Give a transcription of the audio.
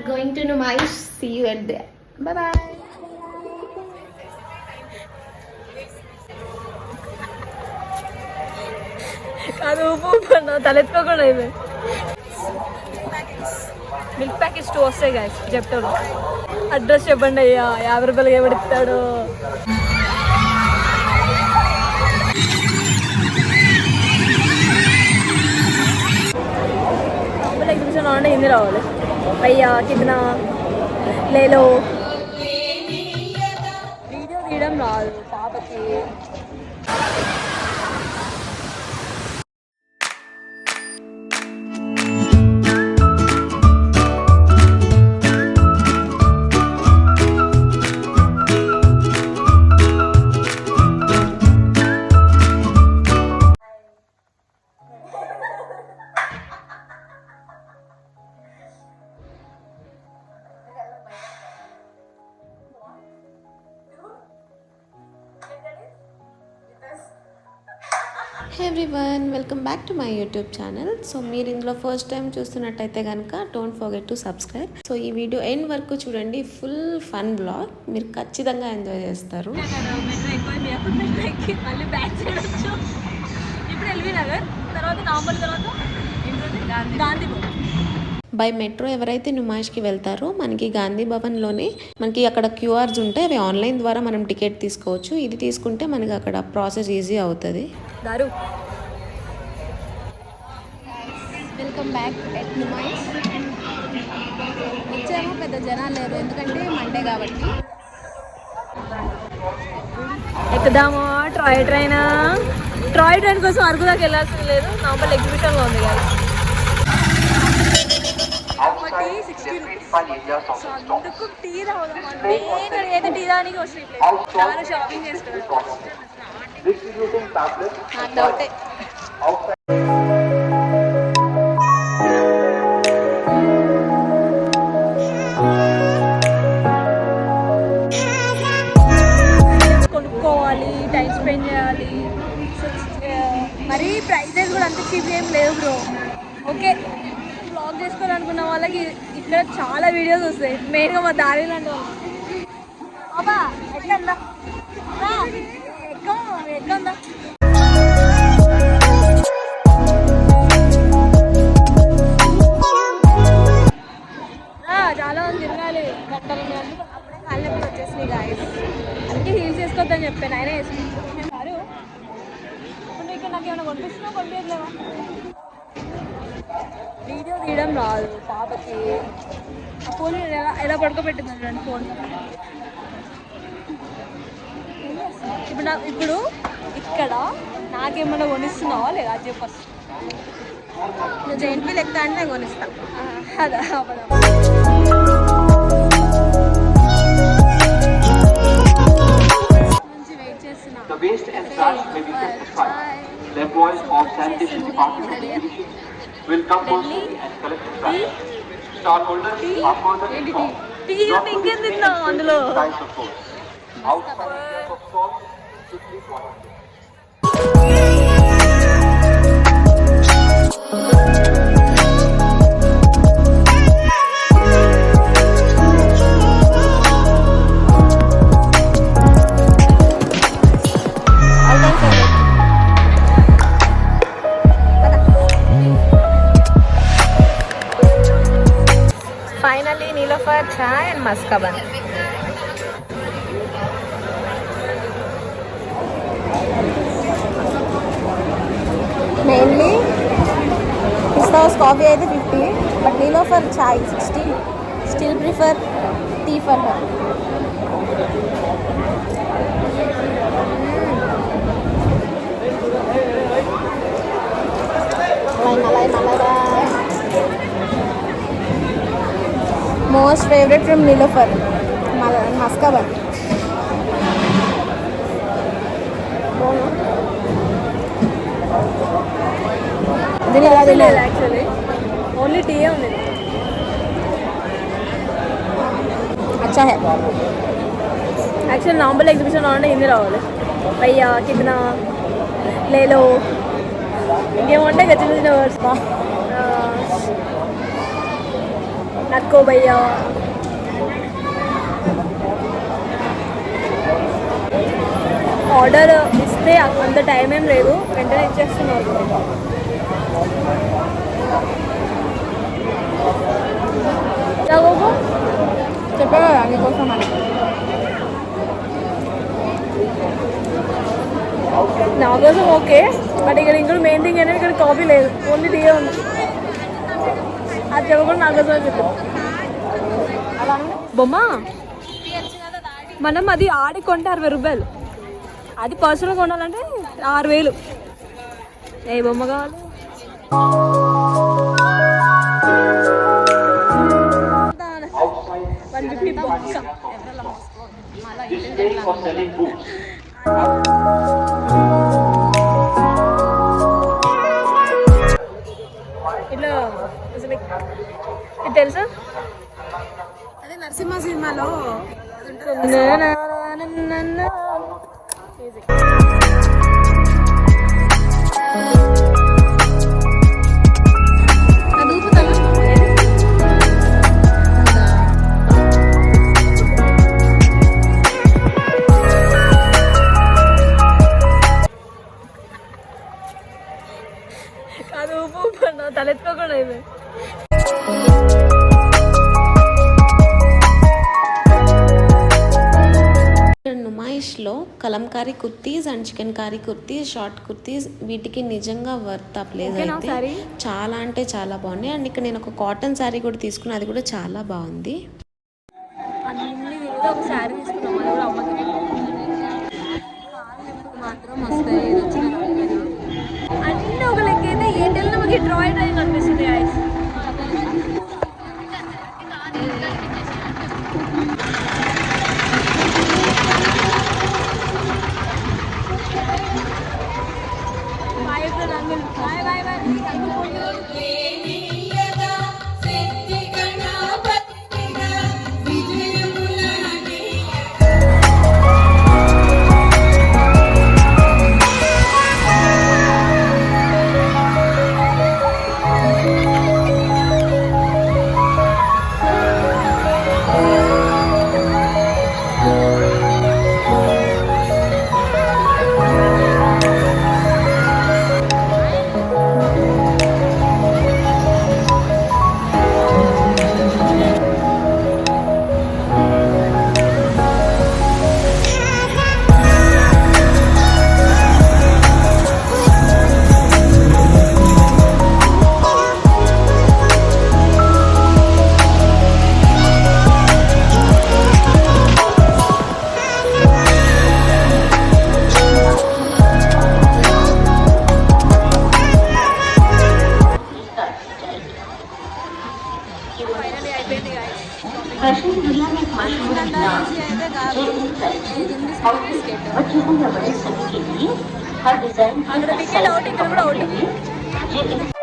Going to Numaish. See you at there. Bye bye. కాదు ఉప్పు తలెత్తుకోకుండా అయిపోయి మిల్క్ ప్యాకెట్స్ 2 వస్తాయి గాయస్ చెప్తాడు. అడ్రస్ చెప్పండి అయ్యా, 50 రూపాయలకి ఎవడిస్తాడు. ఎగ్జిబిషన్ అంటే హిందీ రావాలి. అయ్యా కింద లేలో వీడియో తీయడం రాదు పాపకి. హే everyone, welcome back to my YouTube channel. So మీరు ఇందులో ఫస్ట్ టైం చూస్తున్నట్టయితే కనుక don't forget to subscribe. So ఈ వీడియో ఎండ్ వరకు చూడండి, ఫుల్ ఫన్ బ్లాగ్, మీరు ఖచ్చితంగా ఎంజాయ్ చేస్తారు. బై మెట్రో ఎవరైతే నుమాయిష్కి వెళ్తారో మనకి గాంధీ భవన్లోనే మనకి అక్కడ క్యూఆర్స్ ఉంటాయి, అవి ఆన్లైన్ ద్వారా మనం టికెట్ తీసుకోవచ్చు. ఇది తీసుకుంటే మనకి అక్కడ ప్రాసెస్ ఈజీ అవుతుంది. Welcome back at Numaish. వచ్చాము, పెద్ద జనాలు లేరు ఎందుకంటే మండే కాబట్టి. ఎక్కుదామా ట్రాయ్ ట్రైన్ కోసం అరకు దాకా వెళ్ళాల్సింది లేదు. నార్మల్ ఎగ్జిబిషన్లో ఉంది కదా. అందుకు టీ తాగుదాం, ఏదో టీ దానికి వస్తుంది. చాలా షాపింగ్ చేస్తున్నాను. కొనుక్కోవాలి, టైం స్పెండ్ చేయాలి. మరి ప్రైజెస్ కూడా అంత చీప్ ఏం లేవు బ్రో. ఓకే, బ్లాగ్ చేసుకోవాలనుకున్న వాళ్ళకి ఇక్కడ చాలా వీడియోస్ వస్తాయి. మెయిన్గా మా దారి లాంటి వాళ్ళు. బాబా ఎట్లా ఎట్లా చాలా మంది తిరగాలి గంటలు. అప్పుడే కాళ్ళ నొప్పులు వచ్చేసినాయి గాయస్. అందుకే హీల్స్ వేసుకోవద్దని చెప్పాను, ఆయన వేసుకుంటారు. ఇప్పుడు ఇక్కడ నాకు ఏమైనా కొనిపిస్తున్నా కొనిపించలేవా? వీడియో తీయడం రాదు పాపకి. ఆ ఫోన్ ఎలా పడుకోబెట్టింది చూడండి ఫోన్. ఇప్పుడు ఇక్కడ నాకేమన్నా కొనిస్తున్నావా లేదా అది చెప్పు. నువ్వు జైన్పీలు ఎక్కుతా అంటే నేను కొనిస్తా. అదా నుంచి వెయిట్ చేస్తున్నా. will come personally and collect the prize. Stall holders are further informed. Not to miss any prize of course. Outside of stall, should please volunteer. Finally, Nilofer chai and maskaban. Mainly, Pista's coffee is 50, but Nilofer chai 60. Still prefer tea for her. Malai. Most favorite from Nilofer, maskaban. Actually, only tea only. अच्छा है. Actually, normal exhibition आने हिंदी रावले. भैया कितना ले लो. ये मोटे गच्ची में वर्ष का. నక్కో భయ్యా. ఆర్డర్ ఇస్తే అంత టైం ఏం లేదు, వెంటనే ఇచ్చేస్తున్నారు. చెప్పగా అందుకోసం అని నా కోసం ఓకే, బట్ ఇక్కడ ఇంకోటి మెయిన్ థింగ్ అనేది ఇక్కడ కాపీ లేదు, ఓన్లీ టీఏ ఉంది. అది చెప్పకుండా నా కోసం చెప్పు. బొమ్మ మనం అది ఆడి కొంటే 60 రూపాయలు, అది పర్సనల్ కొనాలంటే 6000. ఏ బొమ్మ కావాలి? ఇట్లా అసలు ఇది తెలుసా? అదే నరసింహ సినిమాలో అది ఊపు తలెత్తుకోకుండా అయిపోయి. నుమాయిష్లో kalamkari kurtis and chikankari kurtis, short kurtis, వీటికి నిజంగా వర్త్ ఆ ప్లేస్ అయితే చాలా అంటే చాలా బాగున్నాయి. అండ్ ఇక్కడ నేను ఒక కాటన్ శారీ కూడా తీసుకున్నా, అది కూడా చాలా బాగుంది. అన్ని ఏదో ఒక శారీ తీసుకున్నాం, అది కూడా అమ్మకి మాత్రం వస్తాయి. ఇది వచ్చిన అన్నీ ఒక లెక్క అయితే ఏంటెళ్ళినా మాకు డ్రాయింగ్ డ్రాయింగ్ అనిపిస్తుంది. Ice boy boy boy. అక్కడ టికెట్ అవుట్, ఇక్కడ కూడా అవుట్.